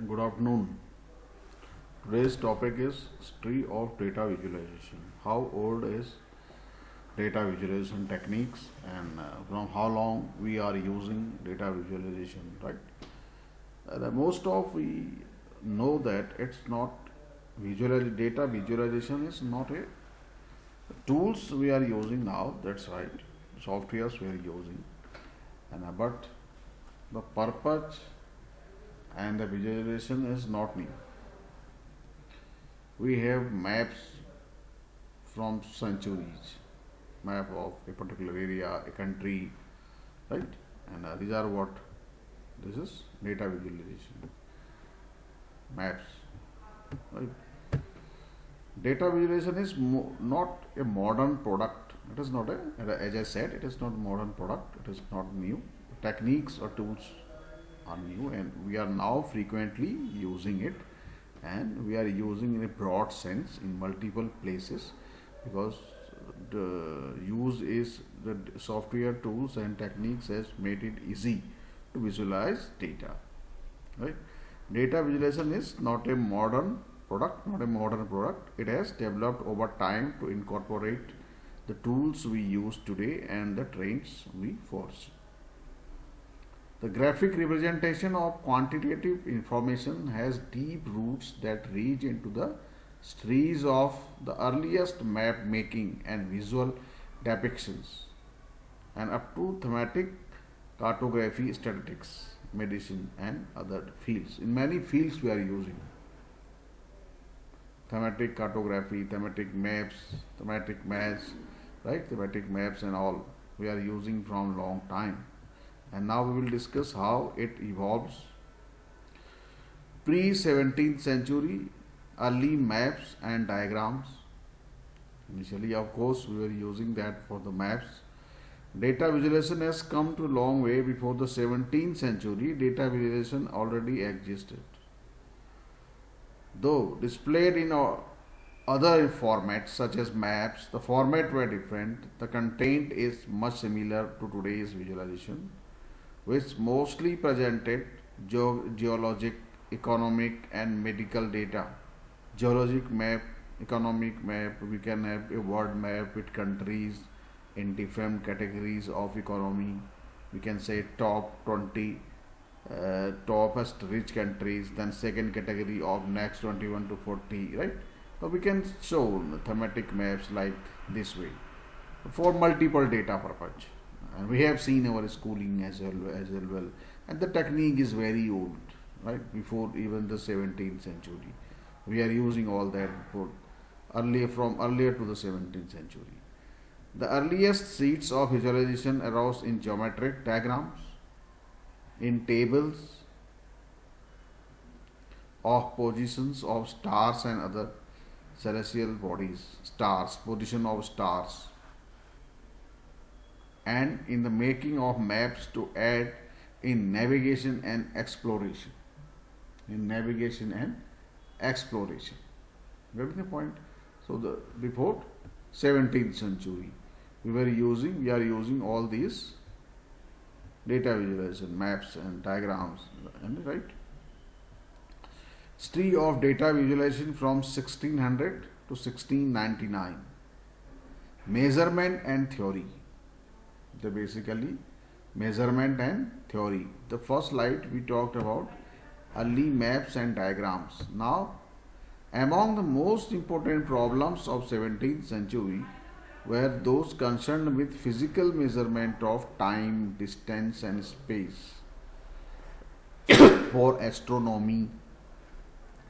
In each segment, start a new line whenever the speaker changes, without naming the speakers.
Good afternoon. Today's topic is history of data visualization. How old is data visualization techniques and from how long we are using data visualization, right? Most of we know that it's not data visualization is not a tools we are using now. That's right, softwares we are using, but the purpose and the visualization is not new. We have maps from centuries, map of a particular area, a country, right? And these are what this is data visualization maps, right? Data visualization is not a modern product. It is not a, as I said, it is not a modern product. It is not new. Techniques or tools are new, and we are now frequently using it, and we are using in a broad sense in multiple places because the use is the software tools and techniques has made it easy to visualize data, right? Data visualization is not a modern product. It has developed over time to incorporate the tools we use today and the trends we foresee. The graphic representation of quantitative information has deep roots that reach into the histories of the earliest map making and visual depictions and up to thematic cartography, statistics, medicine, and other fields. In many fields, we are using thematic cartography, thematic maps, right? Thematic maps and all we are using from long time. And now we will discuss how it evolves. Pre 17th century, early maps and diagrams. Initially, of course, we were using that for the maps. Data visualization has come to a long way. Before the 17th century, data visualization already existed. Though displayed in other formats such as maps, the format were different. The content is much similar to today's visualization, which mostly presented geologic, economic, and medical data. Geologic map, economic map, we can have a world map with countries in different categories of economy. We can say top 20 topest rich countries, then second category of next 21 to 40, right? So we can show thematic maps like this way for multiple data purpose. And we have seen our schooling as well, and the technique is very old, right? Before even the 17th century, we are using all that for earlier to the 17th century. The earliest seeds of visualization arose in geometric diagrams, in tables of positions of stars and other celestial bodies, position of stars, and in the making of maps to aid in navigation and exploration. In navigation and exploration. Getting the point? So the before 17th century, we are using all these data visualization, maps and diagrams, and right. History of data visualization from 1600 to 1699. Measurement and theory. The basically measurement and theory. The first slide we talked about early maps and diagrams. Now, among the most important problems of 17th century were those concerned with physical measurement of time, distance, and space for astronomy,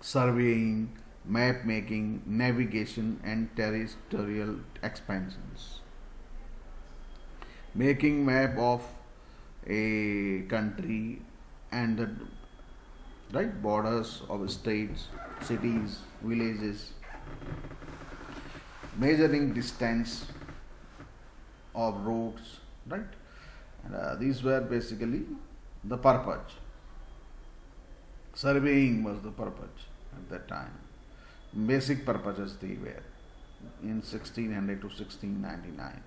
surveying, map making, navigation, and terrestrial expansions. Making map of a country and the right borders of states, cities, villages, measuring distance of roads, right? And these were basically the purpose. Surveying was the purpose at that time. Basic purposes they were in 1600 to 1699.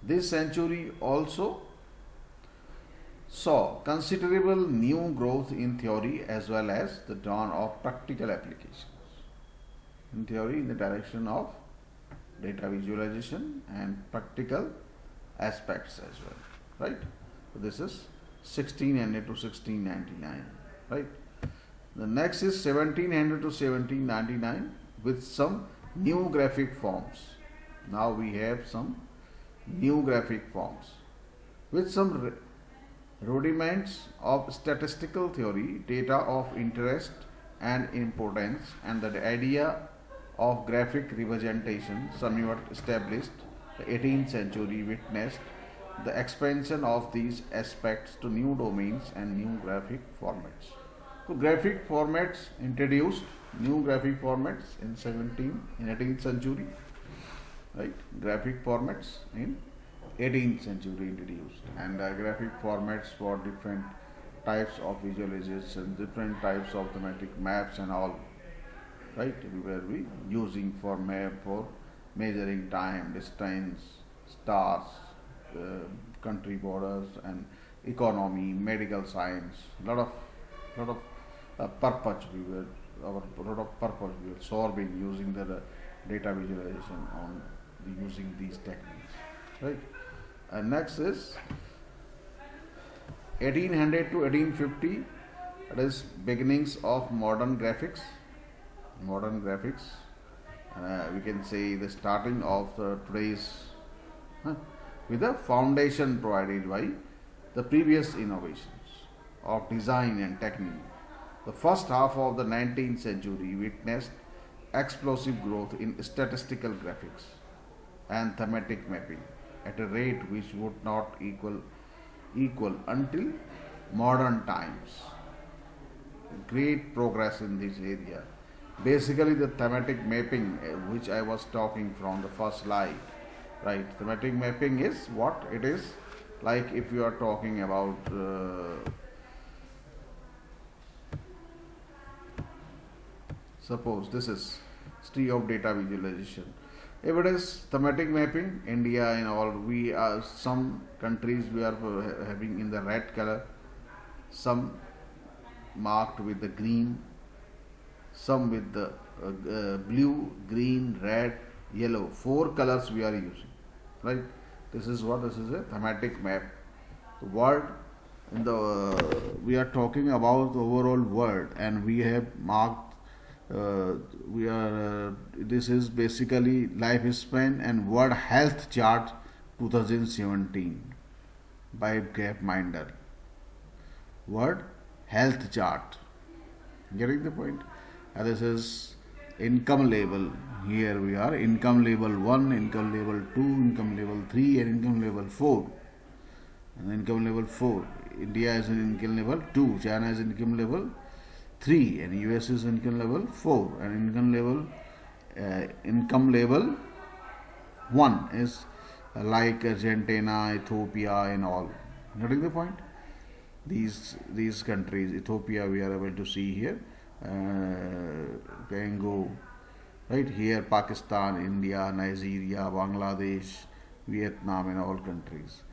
This century also saw considerable new growth in theory as well as the dawn of practical applications. In theory, in the direction of data visualization and practical aspects as well, right? So this is 1600 to 1699, right? The next is 1700 to 1799 with some new graphic forms. Now we have some new graphic forms with some rudiments of statistical theory, data of interest and importance, and the idea of graphic representation somewhat established. The 18th century witnessed the expansion of these aspects to new domains and new graphic formats. So graphic formats introduced, new graphic formats in 18th century, right? Graphic formats in 18th century introduced, and graphic formats for different types of visualization, different types of thematic maps and all, right? We were using for map for measuring time, distance, stars, uh, country borders, and economy, medical science. Lot of purpose we were our lot of purpose we were solving using the data visualization on using these techniques, right? And next is 1800 to 1850. That is beginnings of modern graphics. Modern graphics. We can say the starting of the today's with the foundation provided by the previous innovations of design and technique. The first half of the 19th century witnessed explosive growth in statistical graphics and thematic mapping at a rate which would not equal until modern times. Great progress in this area. Basically, the thematic mapping, which I was talking from the first slide, right? Thematic mapping is what it is like. If you are talking about suppose this is history of data visualization. If it is thematic mapping, India and all, we are some countries we are having in the red color, some marked with the green, some with the blue, green, red, yellow. 4 colors we are using, right? This is what this is a thematic map. The world in the we are talking about the overall world, and we have marked. We are. This is basically lifespan and World Health Chart 2017 by Gapminder. World Health Chart. Getting the point? And this is income level. Here we are income level 1, income level 2, income level 3, and income level 4. And income level 4. India is in income level 2, China is in income level 3, and US is income level 4, and income level 1 is like Argentina, Ethiopia, and all. Getting the point? These countries, Ethiopia, we are able to see here. Congo, right here, Pakistan, India, Nigeria, Bangladesh, Vietnam, and all countries.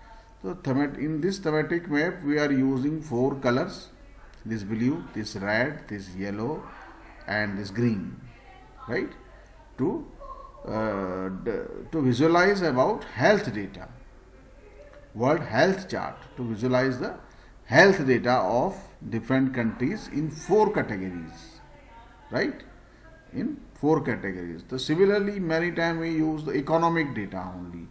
So in this thematic map, we are using 4 colors: this blue, this red, this yellow, and this green, right? To visualize about health data, World Health Chart, to visualize the health data of different countries in 4 categories, right? In 4 categories. So similarly, many times we use the economic data only.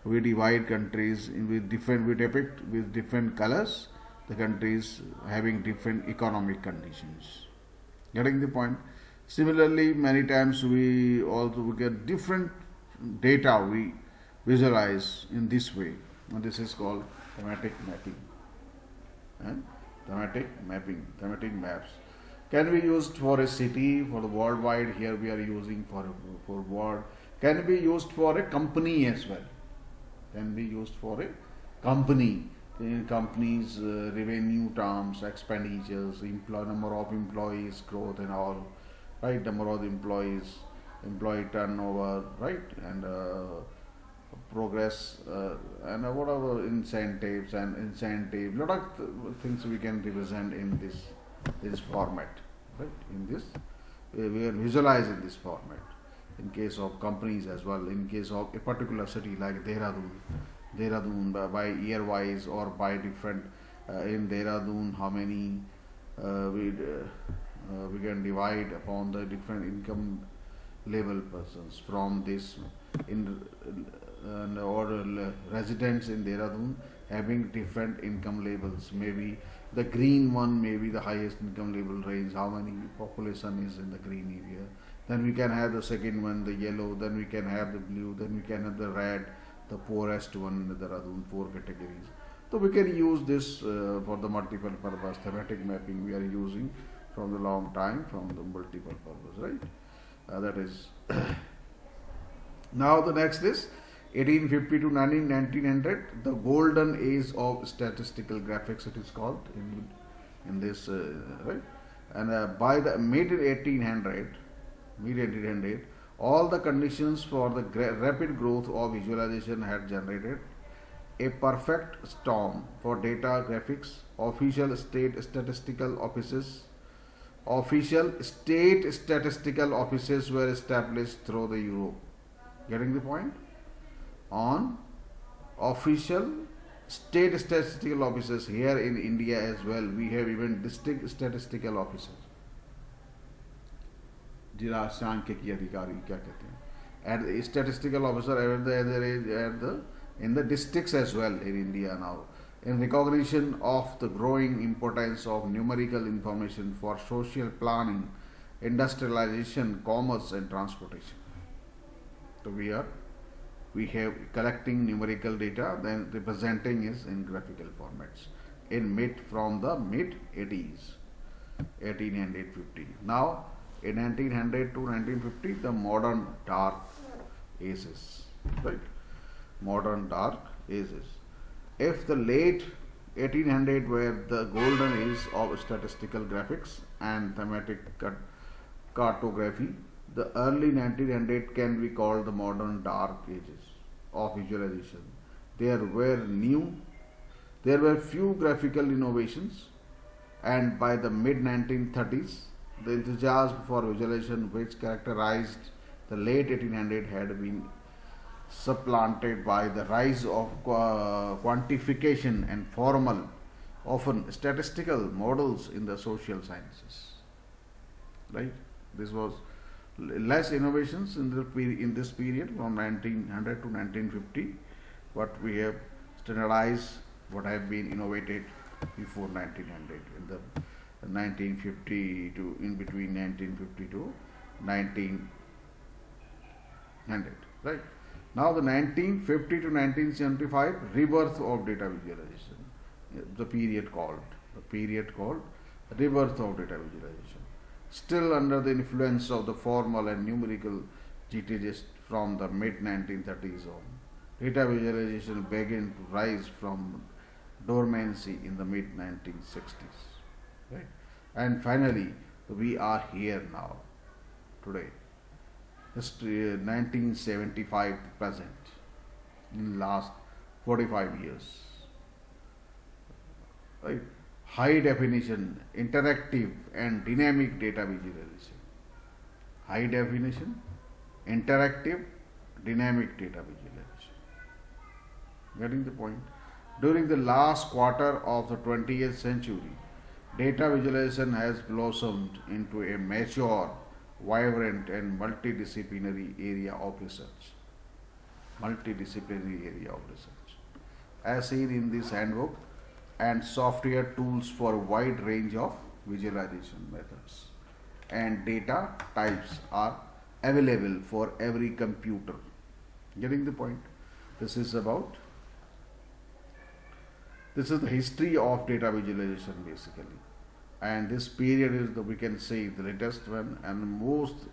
We divide countries with different, we depict with different colors the countries having different economic conditions. Getting the point? Similarly, many times we also get different data we visualize in this way. And this is called thematic mapping. And thematic mapping, thematic maps can be used for a city, for the worldwide. Here we are using for world. Can be used for a company as well. Can be used for a company. In companies, revenue terms, expenditures, number of employees, growth, and all, right? Number of employees, employee turnover, right? And progress and whatever incentive, lot of things we can represent in this format, right? In this, we are visualized in this format. In case of companies as well, in case of a particular city like Dehradun by year wise or by different in Dehradun, how many we can divide upon the different income level persons from this in or residents in Dehradun having different income levels. Maybe the green one may be the highest income level range, how many population is in the green area. Then we can have the second one, the yellow, then we can have the blue, then we can have the red, the poorest one in the Dehradun, 4 categories. So we can use this for the multiple purpose thematic mapping we are using from the long time from the multiple purpose, right? That is now the next is 1850 to 1900, the golden age of statistical graphics it is called in this right. And by the mid 1800, all the conditions for the rapid growth of visualization had generated a perfect storm for data graphics. Official state statistical offices were established through the Europe. Getting the point? On official state statistical offices here in India as well, we have even district statistical officers. जिला सांख्यिकी अधिकारी क्या कहते हैं, at the statistical officer in the districts as well in India now, in recognition of the growing importance of numerical information for social planning, industrialization, commerce and transportation. So we have collecting numerical data, then representing is in graphical formats from the mid 80s, 1850. Now in 1900 to 1950, the modern dark ages, right? Modern dark ages. If the late 1800 were the golden age of statistical graphics and thematic cartography, the early 1900 can be called the modern dark ages of visualization. There were few graphical innovations, and by the mid 1930s, the enthusiasm for visualization which characterized the late 1800 had been supplanted by the rise of quantification and formal, often statistical models in the social sciences. Right? This was less innovations in this period from 1900 to 1950, but we have standardized what have been innovated before 1900 in the 1950 to in between 1950 to 1900, right? Now the 1950 to 1975 rebirth of data visualization, the period called rebirth of data visualization, still under the influence of the formal and numerical GTGs from the mid 1930s on. Data visualization began to rise from dormancy in the mid 1960s. Right? And finally, we are here now, today, history 1975 to present, in last 45 years. Right? High definition, interactive and dynamic data visualization. High definition, interactive, dynamic data visualization. Getting the point? During the last quarter of the 20th century, data visualization has blossomed into a mature, vibrant and multidisciplinary area of research. As seen in this handbook, and software tools for a wide range of visualization methods and data types are available for every computer. Getting the point? This is the history of data visualization basically, and this period is we can say the latest one and most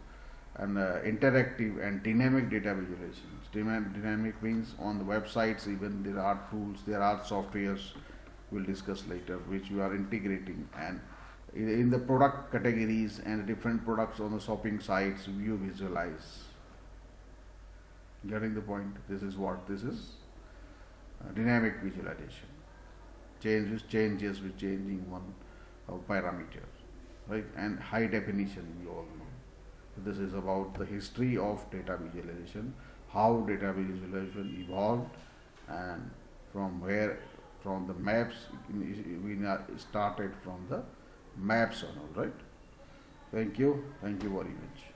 interactive and dynamic data visualizations. Dynamic means on the websites even there are tools, there are softwares we'll discuss later which we are integrating, and in the product categories and different products on the shopping sites you visualize. Getting the point? This is what this is. Dynamic visualization. Changes with changing one parameter, right? And high definition, we all know. So this is about the history of data visualization, how data visualization evolved, and from where, from the maps. We started from the maps and all, right? Thank you very much.